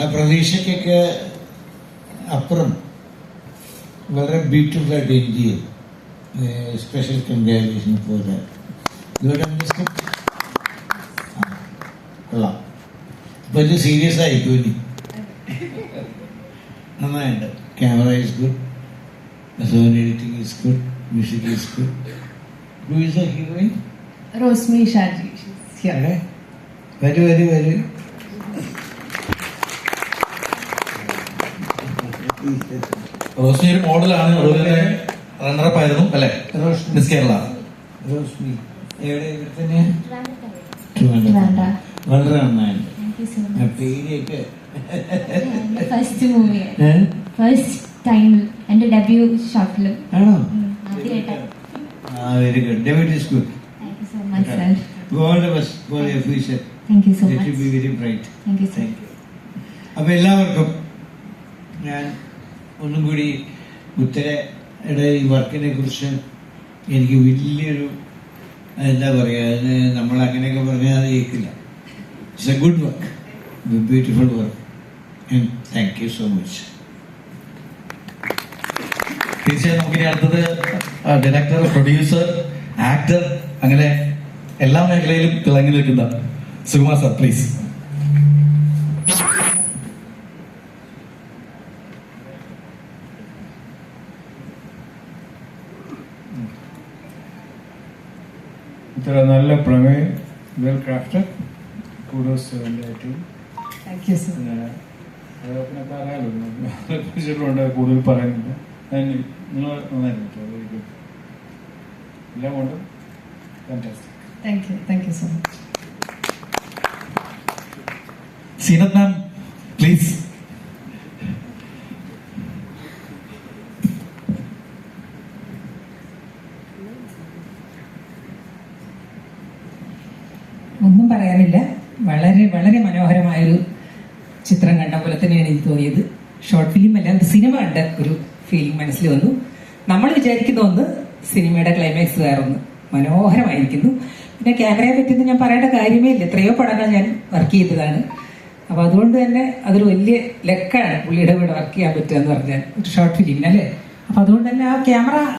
ആ പ്രതീക്ഷയ്ക്കൊക്കെ അപ്പുറം വളരെ ബ്യൂട്ടിഫുൾ ആയിട്ട് India special congratulation for that. കൊള്ളാം. ഇപ്പൊ ഇത് സീരിയസ് ആയിരിക്കും ഇനി. നന്നായിട്ട്. Camera is good, zone editing is good, music is good. Who is the heroine? Rosmi Shaji. വരൂ. റോഷ്നി ഒരു മോഡലാണ്, അതുപോലെ തന്നെ റണ്ണറപ്പ് ആയിരുന്നു അല്ലെ മിസ് കേരള. റോസ്മി എവിടെ തന്നെ വളരെ നന്നായിട്ട്. പേടിയൊക്കെ ഫസ്റ്റ് മൂവി, ഫസ്റ്റ് ടൈമിൽ എന്റെ ഡെബ്യൂ ഷോർട്ട് ഫിലിം ആണോ? ആദ്യമായിട്ടാണ്. Very good. David is good. Thank you so much sir. All the best for your future. Thank you so Let much. you be very bright. Thank you sir. Thank you. അപ്പൊ എല്ലാവർക്കും ഞാൻ ഒന്നും കൂടി ഉത്തരയുടെ ഈ വർക്കിനെ കുറിച്ച് എനിക്ക് വലിയൊരു എന്താ പറയുക, അതിന് നമ്മൾ അങ്ങനെയൊക്കെ പറഞ്ഞാൽ അത് കേൾക്കില്ല. It's A good work, beautiful work, and thank you so much. തീർച്ചയായും നമുക്കിനി അടുത്തത് ഡയറക്ടർ, പ്രൊഡ്യൂസർ, ആക്ടർ, അങ്ങനെ എല്ലാ മേഖലയിലും തിളങ്ങി നിൽക്കുന്ന സുകുമാർ സാർ, പ്ലീസ്. ഇത്ര നല്ല പ്രമേയം, well crafted. Kudos team. Thank you sir. പിന്നെ പറയാമല്ലോ, കൂടുതൽ പറയുന്നില്ല. നിങ്ങൾ നന്നായിരുന്നു, വെരി ഗുഡ്. എല്ലാം കൊണ്ടും fantastic. Thank you so much. Zeenath ma'am, please. ഒന്നും പറയാനില്ല. വളരെ വളരെ മനോഹരമായൊരു ചിത്രം കണ്ട പോലെ തന്നെയാണ് എനിക്ക് തോന്നിയത്. ഷോർട്ട് ഫിലിം അല്ല, ഒരു സിനിമ കണ്ട ഒരു ഫീലിംഗ് മനസ്സിൽ വന്നു. നമ്മൾ വിചാരിക്കുന്ന ഒന്ന്, സിനിമയുടെ ക്ലൈമാക്സ് വേറൊന്ന്. മനോഹരമായിരിക്കുന്നു. പിന്നെ ക്യാമറയെ പറ്റിയൊന്നും ഞാൻ പറയേണ്ട കാര്യമേ ഇല്ല. എത്രയോ പടങ്ങൾ ഞാൻ വർക്ക് ചെയ്തതാണ്. അപ്പൊ അതുകൊണ്ട് തന്നെ അതൊരു വലിയ ലക്കാണ് പുള്ളിയുടെ കൂടെ വർക്ക് ചെയ്യാൻ പറ്റുക എന്ന് പറഞ്ഞാൽ ഒരു ഷോർട്ട് ഫിലിമിന്, അല്ലേ? അപ്പൊ അതുകൊണ്ട് തന്നെ ആ ക്യാമറ